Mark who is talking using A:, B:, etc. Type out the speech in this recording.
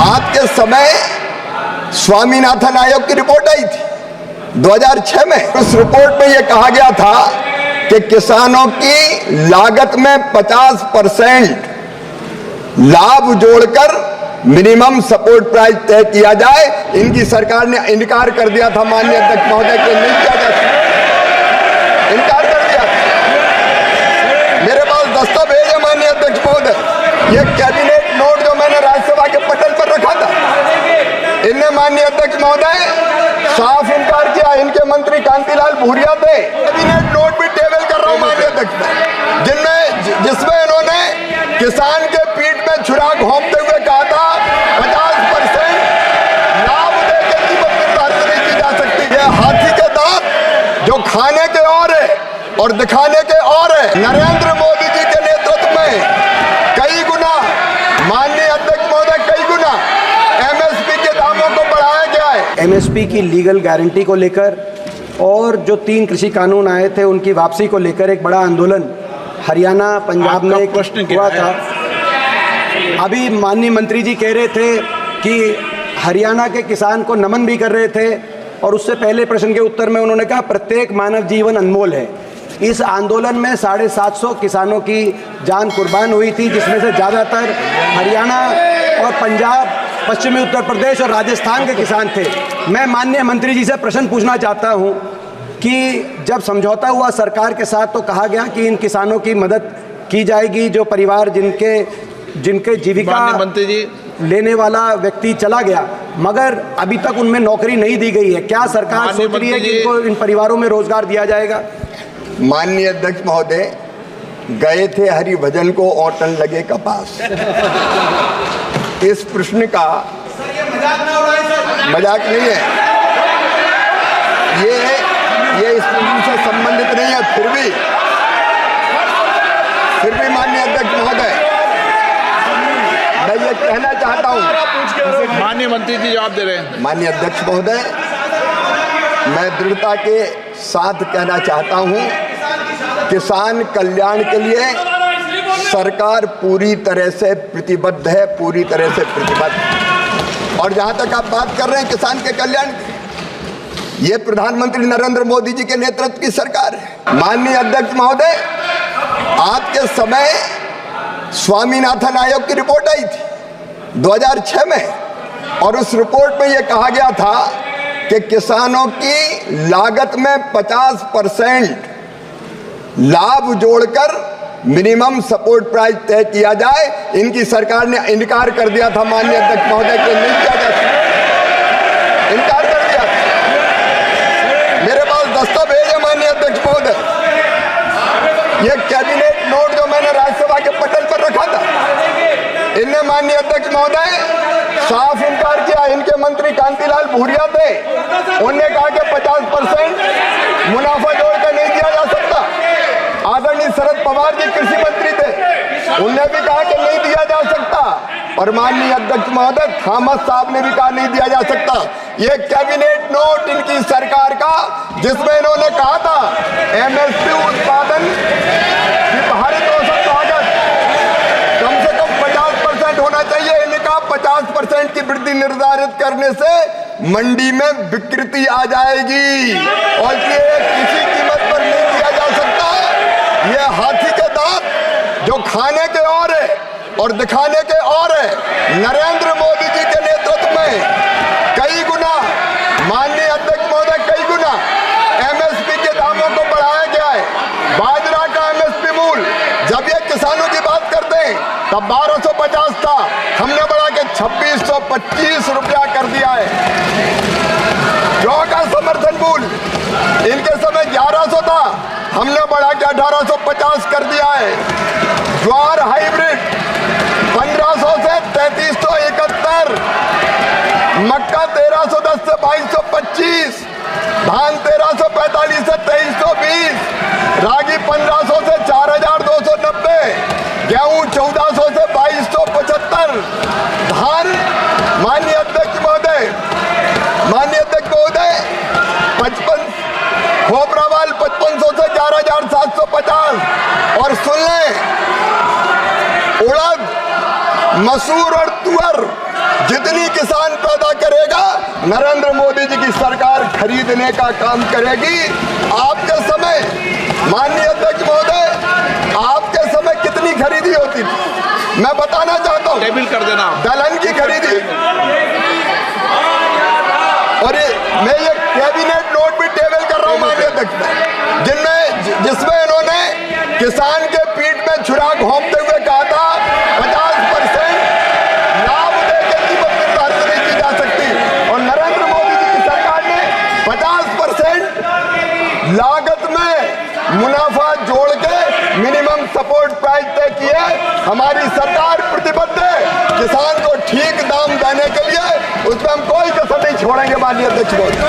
A: आज के समय स्वामीनाथन आयोग की रिपोर्ट आई थी 2006 में। उस रिपोर्ट में यह कहा गया था कि किसानों की लागत में 50% लाभ जोड़कर मिनिमम सपोर्ट प्राइस तय किया जाए। इनकी सरकार ने इनकार कर दिया था माननीय अध्यक्ष महोदय के नहीं किया जा सकता, इनकार कर दिया। मेरे पास दस्तावेज है माननीय अध्यक्ष महोदय, ये कैबिनेट नोट जो मैंने राज्यसभा के पटल पर रखा था, इनने माननीय अध्यक्ष महोदय साफ इनकार किया। इनके मंत्री कांतिलाल भूरिया थे। कैबिनेट नोट भी टेबल कर रहा हूं माननीय अध्यक्ष, जिसमें इन्होंने किसान के पीठ में छुरा घोंपते हुए कहा था 50% लाभ देकर कीमत निर्धारित नहीं की जा सकती। यह हाथी के दांत जो खाने के और है और दिखाने के और है। नरेंद्र मोदी जी के नेतृत्व में कई गुना, माननीय अध्यक्ष महोदय, कई गुना एमएसपी के दामों को बढ़ाया गया है।
B: एमएसपी की लीगल गारंटी को लेकर और जो 3 कृषि कानून आए थे उनकी वापसी को लेकर एक बड़ा आंदोलन हरियाणा, पंजाब में प्रश्न हुआ था। अभी माननीय मंत्री जी कह रहे थे कि हरियाणा के किसान को नमन भी कर रहे थे, और उससे पहले प्रश्न के उत्तर में उन्होंने कहा प्रत्येक मानव जीवन अनमोल है। इस आंदोलन में 750 किसानों की जान कुर्बान हुई थी, जिसमें से ज़्यादातर हरियाणा और पंजाब, पश्चिमी उत्तर प्रदेश और राजस्थान के किसान थे। मैं माननीय मंत्री जी से प्रश्न पूछना चाहता हूं कि जब समझौता हुआ सरकार के साथ तो कहा गया कि इन किसानों की मदद की जाएगी, जो परिवार जिनके जीविका
C: मंत्री जी
B: लेने वाला व्यक्ति चला गया, मगर अभी तक उनमें नौकरी नहीं दी गई है। क्या सरकार सोच रही है कि इनको, इन परिवारों में रोजगार दिया जाएगा?
A: माननीय अध्यक्ष महोदय, गए थे हरिभजन को औटन लगे कपास। इस प्रश्न का मजाक नहीं है, ये इस प्रश्न से संबंधित नहीं है। फिर भी माननीय अध्यक्ष महोदय, मैं ये कहना चाहता हूं।
C: माननीय मंत्री जी जवाब दे रहे हैं।
A: माननीय अध्यक्ष महोदय, मैं दृढ़ता के साथ कहना चाहता हूं, किसान कल्याण के लिए सरकार पूरी तरह से प्रतिबद्ध है, पूरी तरह से प्रतिबद्ध। और जहां तक आप बात कर रहे हैं किसान के कल्याण की, ये प्रधानमंत्री नरेंद्र मोदी जी के नेतृत्व की सरकार है। माननीय अध्यक्ष महोदय, आज के समय स्वामीनाथन आयोग की रिपोर्ट आई थी 2006 में, और उस रिपोर्ट में यह कहा गया था कि किसानों की लागत में 50% लाभ जोड़कर मिनिमम सपोर्ट प्राइस तय किया जाए। इनकी सरकार ने इनकार कर दिया था माननीय अध्यक्ष महोदय के नहीं किया जा सकता, इनकार कर दिया। मेरे पास दस्तावेज है माननीय अध्यक्ष महोदय, ये कैबिनेट नोट जो मैंने राज्यसभा के पटल पर रखा था, इनने माननीय अध्यक्ष महोदय साफ इनकार किया। इनके मंत्री कांतिलाल भूरिया थे। उन्होंने कहा कि 50% मुनाफा जोड़कर नहीं दिया जा सकता। आदरणीय शरद पवार जी कृषि मंत्री थे, उन्होंने भी कहा कि नहीं दिया जा सकता। और माननीय अध्यक्ष महोदय थॉमस साहब ने भी कहा नहीं दिया जा सकता। ये कैबिनेट नोट इनकी सरकार का, जिसमें इन्होंने कहा था एमएसपी उत्पादन की भारित औसत लागत कम से कम 50% होना चाहिए। इनका 50% की वृद्धि निर्धारित करने से मंडी में विकृति आ जाएगी, और ये किसी कीमत पर नहीं दिया जा सकता। ये हाथी के दांत जो खाने के और है और दिखाने के और है। नरेंद्र मोदी जी के नेतृत्व में कई गुना, माननीय अध्यक्ष महोदय, कई गुना एमएसपी के दामों को बढ़ाया गया है। बाजरा का एमएसपी मूल्य जब ये किसानों की बात करते हैं तब 1250 था, हमने बढ़ा के 2625 रुपया कर दिया है। जौ का समर्थन मूल्य इनके समय 1100 था, हमने बढ़ा के 1850 कर दिया है। ज्वार हाइब्रिड 1500 से 3371, मक्का 1310 से 2225, धान 1345 से 2320, रागी 1500 से 4290, गेहूं 1400 से 2275, धान माननीय अध्यक्ष महोदय 55, खोपरावाल 5500 से 11750। और सुन लें, उड़द, मसूर और तुअर जितनी किसान पैदा करेगा नरेंद्र मोदी जी की सरकार खरीदने का काम करेगी। आपके समय माननीय अध्यक्ष महोदय, आपके समय कितनी खरीदी होती थी मैं बताना चाहता हूँ।
C: टेबल कर देना।
A: दलहन की खरीदी, और मैं ये कैबिनेट नोट भी टेबल कर रहा हूँ माननीय अध्यक्ष, जिसमें इन्होंने किसान के पीठ में छुरा घोंपते हुए कहा था 50% लाभ देकर कीमत निर्धारित नहीं की जा सकती, और नरेंद्र मोदी जी की सरकार ने 50% लागत में मुनाफा जोड़ के मिनिमम सपोर्ट प्राइस तय किया। हमारी सरकार प्रतिबद्ध है किसान को ठीक दाम देने के लिए, उसमें हम कोई कसर नहीं छोड़ेंगे माननीय अध्यक्ष महोदय।